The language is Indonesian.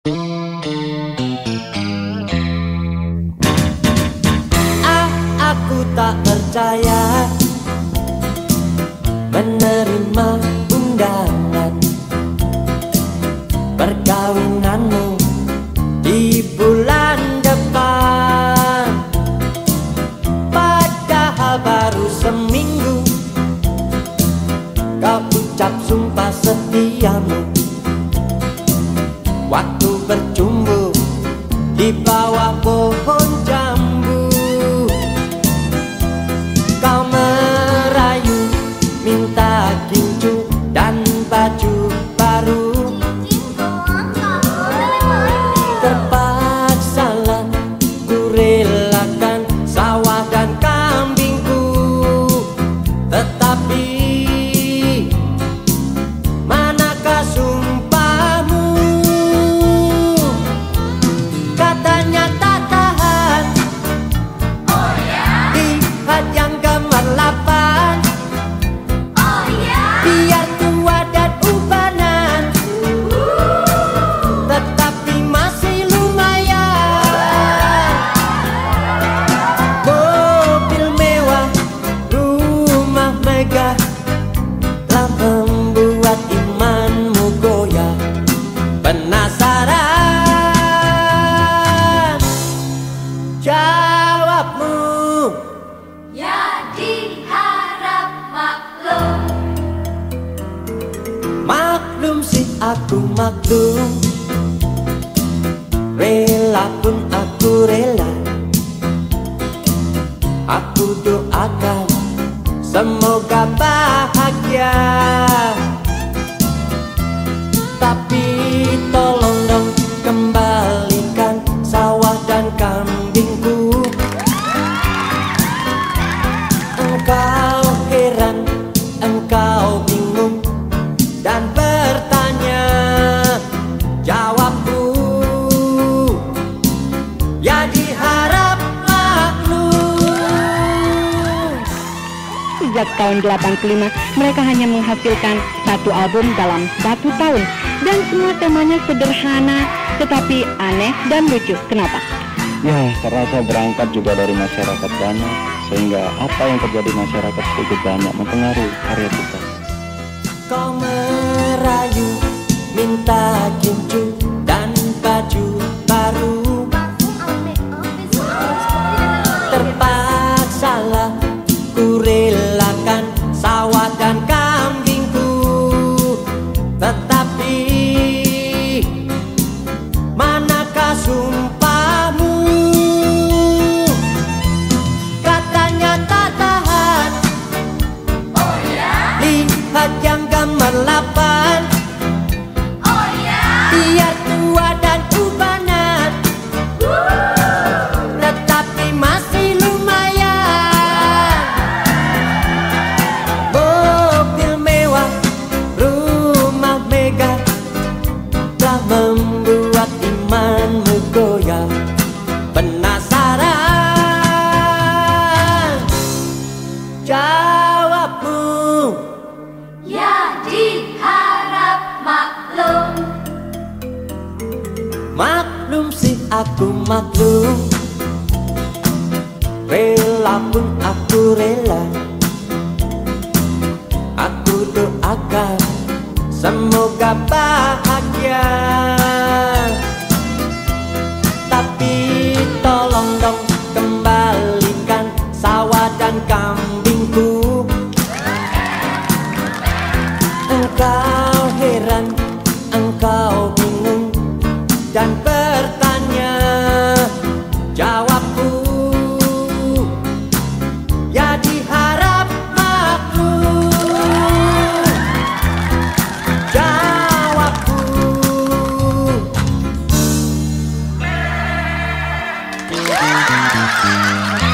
Aku tak percaya menerima undangan perkawinanmu di bulan depan. Padahal baru seminggu kau ucap sumpah setiamu waktu berjumpa di bawah pohon jambu. Kau merayu minta gincu dan baju baru. Terpaksalah ku relakan sawah dan kambingku, tetapi manakah sumpahmu? Katanya tak tahan. Oh ya? Lihat yang gemerlapan. Oh ya? Biar tua dan ubanan, tetapi masih lumayan. Mobil mewah, rumah megah telah membuat imanmu goyah. Penasaran? Jawabmu. Ya diharap maklum. Maklum sih aku maklum, rela pun aku rela. Aku doakan semoga bahagia. Tapi tolong dong kembalikan sawah dan kambingku. Engkau heran, engkau bingung dan bertanya. Jawabku, ya diharap maklum. Sejak tahun 85, mereka hanya menghasilkan satu album dalam 1 tahun. Dan semua temanya sederhana, tetapi aneh dan lucu. Kenapa? Ya, karena saya berangkat juga dari masyarakat banyak, sehingga apa yang terjadi masyarakat sedikit banyak mempengaruhi karya kita. Kau merayu minta gincu dan baju baru. Terpaksalah ku relakan sawah dan kambingku, tetapi manakah sumpahmu? Katanya tak tahan. Oh ya? Lihat yang gemerlapan. Oh ya? Biar tua dan ubanan, tetapi masih lumayan. Mobil mewah, rumah megah telah membuat imanmu goyah. Penasaran? Jawabmu. Ya diharap maklum. Maklum sih aku maklum, rela pun aku rela. Aku doakan semoga bahagia. Tapi tolong dong kembalikan sawah dan kambingku. Engkau heran, engkau bingung dan bertanya. Jawabku, ya diharap maklum. Jawabku. Yeah!